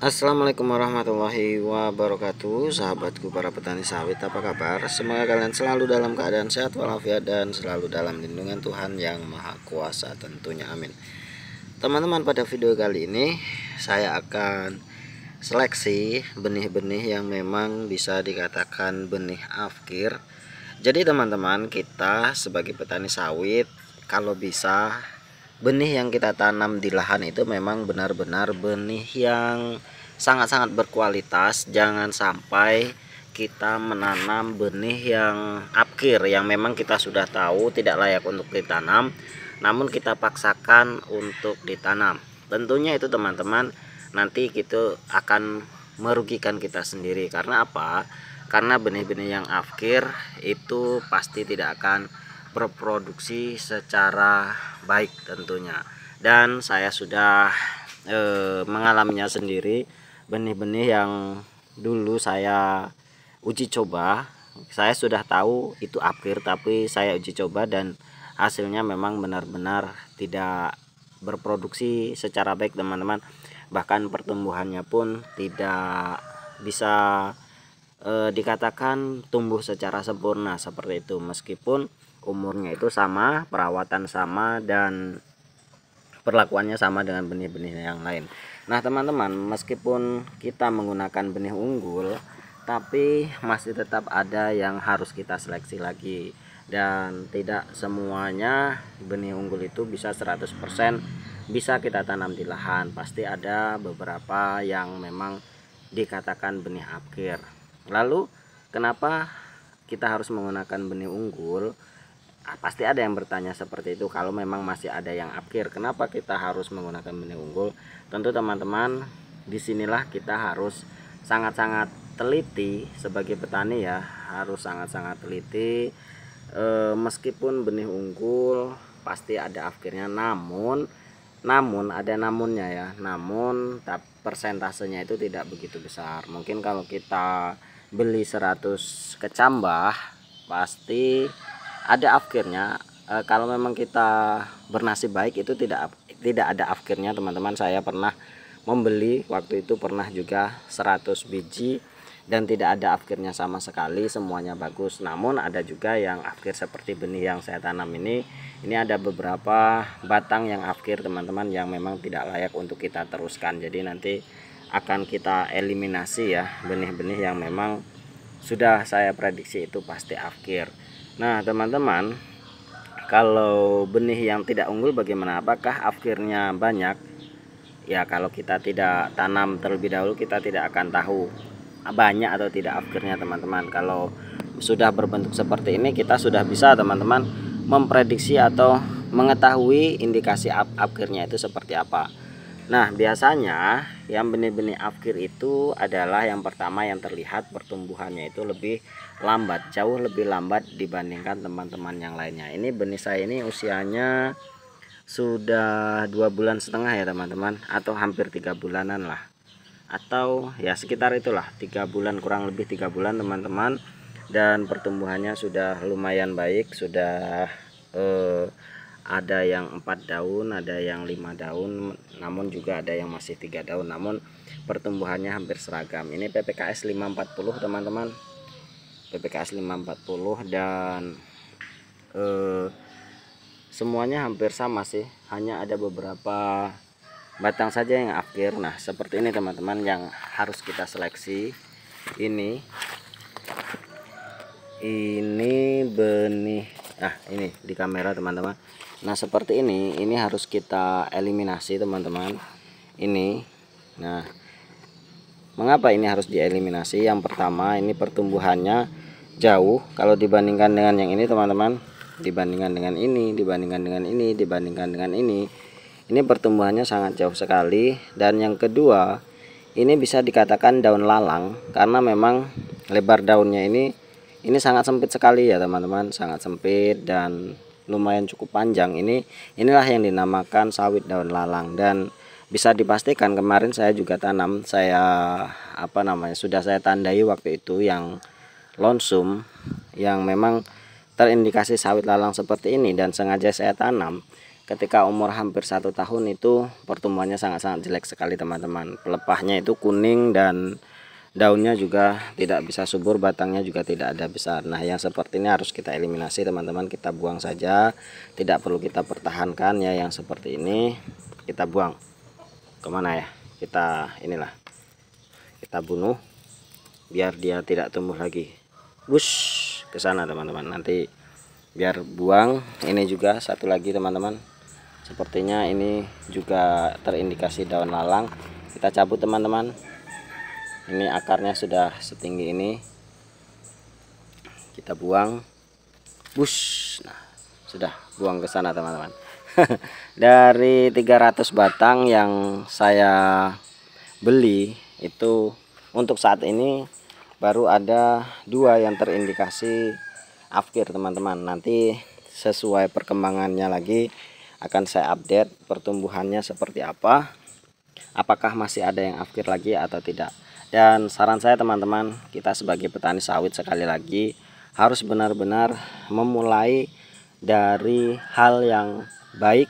Assalamualaikum warahmatullahi wabarakatuh. Sahabatku para petani sawit, apa kabar? Semoga kalian selalu dalam keadaan sehat walafiat dan selalu dalam lindungan Tuhan yang Maha Kuasa tentunya, amin. Teman-teman, pada video kali ini saya akan seleksi benih-benih yang memang bisa dikatakan benih afkir. Jadi teman-teman, kita sebagai petani sawit, kalau bisa benih yang kita tanam di lahan itu memang benar-benar benih yang sangat-sangat berkualitas. Jangan sampai kita menanam benih yang afkir, yang memang kita sudah tahu tidak layak untuk ditanam, namun kita paksakan untuk ditanam. Tentunya itu teman-teman, nanti kita akan merugikan kita sendiri. Karena apa? Karena benih-benih yang afkir itu pasti tidak akan berproduksi secara baik tentunya. Dan saya sudah mengalaminya sendiri. Benih-benih yang dulu saya uji coba, saya sudah tahu itu afkir, tapi saya uji coba dan hasilnya memang benar-benar tidak berproduksi secara baik teman-teman. Bahkan pertumbuhannya pun tidak bisa dikatakan tumbuh secara sempurna seperti itu, meskipun umurnya itu sama, perawatan sama, dan perlakuannya sama dengan benih-benih yang lain. Nah teman-teman, meskipun kita menggunakan benih unggul, tapi masih tetap ada yang harus kita seleksi lagi. Dan tidak semuanya benih unggul itu bisa 100% bisa kita tanam di lahan. Pasti ada beberapa yang memang dikatakan benih afkir. Lalu kenapa kita harus menggunakan benih unggul? Pasti ada yang bertanya seperti itu. Kalau memang masih ada yang afkir, kenapa kita harus menggunakan benih unggul? Tentu teman-teman, disinilah kita harus sangat-sangat teliti sebagai petani ya, harus sangat-sangat teliti. Meskipun benih unggul pasti ada afkirnya, namun ada namunnya ya, namun persentasenya itu tidak begitu besar. Mungkin kalau kita beli 100 kecambah pasti ada afkirnya. Kalau memang kita bernasib baik itu tidak ada afkirnya teman-teman. Saya pernah membeli waktu itu, pernah juga 100 biji dan tidak ada afkirnya sama sekali, semuanya bagus. Namun ada juga yang afkir seperti benih yang saya tanam ini ada beberapa batang yang afkir teman-teman, yang memang tidak layak untuk kita teruskan. Jadi nanti akan kita eliminasi ya benih-benih yang memang sudah saya prediksi itu pasti afkir. Nah teman-teman, kalau benih yang tidak unggul bagaimana? Apakah afkirnya banyak? Ya kalau kita tidak tanam terlebih dahulu, kita tidak akan tahu banyak atau tidak afkirnya teman-teman. Kalau sudah berbentuk seperti ini, kita sudah bisa teman-teman memprediksi atau mengetahui indikasi afkirnya itu seperti apa. Nah biasanya yang benih-benih afkir itu adalah yang pertama, yang terlihat pertumbuhannya itu lebih lambat, jauh lebih lambat dibandingkan teman-teman yang lainnya. Ini benih saya ini usianya sudah 2,5 bulan ya teman-teman, atau hampir 3 bulanan lah, atau ya sekitar itulah, 3 bulan, kurang lebih 3 bulan teman-teman. Dan pertumbuhannya sudah lumayan baik, sudah ada yang 4 daun, ada yang 5 daun, namun juga ada yang masih 3 daun, namun pertumbuhannya hampir seragam. Ini PPKS 540 teman-teman, PPKS 540, dan semuanya hampir sama sih, hanya ada beberapa batang saja yang afkir. Nah seperti ini teman-teman yang harus kita seleksi. Ini benih, ini di kamera teman-teman. Nah seperti ini harus kita eliminasi teman-teman. Nah mengapa ini harus dieliminasi? Yang pertama, ini pertumbuhannya jauh kalau dibandingkan dengan yang ini teman-teman, dibandingkan dengan ini pertumbuhannya sangat jauh sekali. Dan yang kedua, ini bisa dikatakan daun lalang karena memang lebar daunnya ini sangat sempit sekali ya teman-teman, sangat sempit dan lumayan cukup panjang. Inilah yang dinamakan sawit daun lalang. Dan bisa dipastikan kemarin saya juga tanam, sudah saya tandai waktu itu yang lonsum, yang memang terindikasi sawit lalang seperti ini, dan sengaja saya tanam ketika umur hampir 1 tahun itu pertumbuhannya sangat-sangat jelek sekali teman-teman. Pelepahnya itu kuning dan daunnya juga tidak bisa subur, batangnya juga tidak ada besar. Nah yang seperti ini harus kita eliminasi teman-teman, kita buang saja, tidak perlu kita pertahankan ya. Yang seperti ini kita buang kemana ya, kita kita bunuh biar dia tidak tumbuh lagi. Bush ke sana teman-teman, nanti biar buang. Ini juga satu lagi teman-teman, sepertinya ini juga terindikasi daun lalang, kita cabut teman-teman. Ini akarnya sudah setinggi ini, kita buang. Bush, nah sudah, buang ke sana teman-teman. Dari 300 batang yang saya beli itu untuk saat ini baru ada 2 yang terindikasi afkir teman-teman. Nanti sesuai perkembangannya lagi akan saya update pertumbuhannya seperti apa, apakah masih ada yang afkir lagi atau tidak. Dan saran saya teman-teman, kita sebagai petani sawit sekali lagi harus benar-benar memulai dari hal yang baik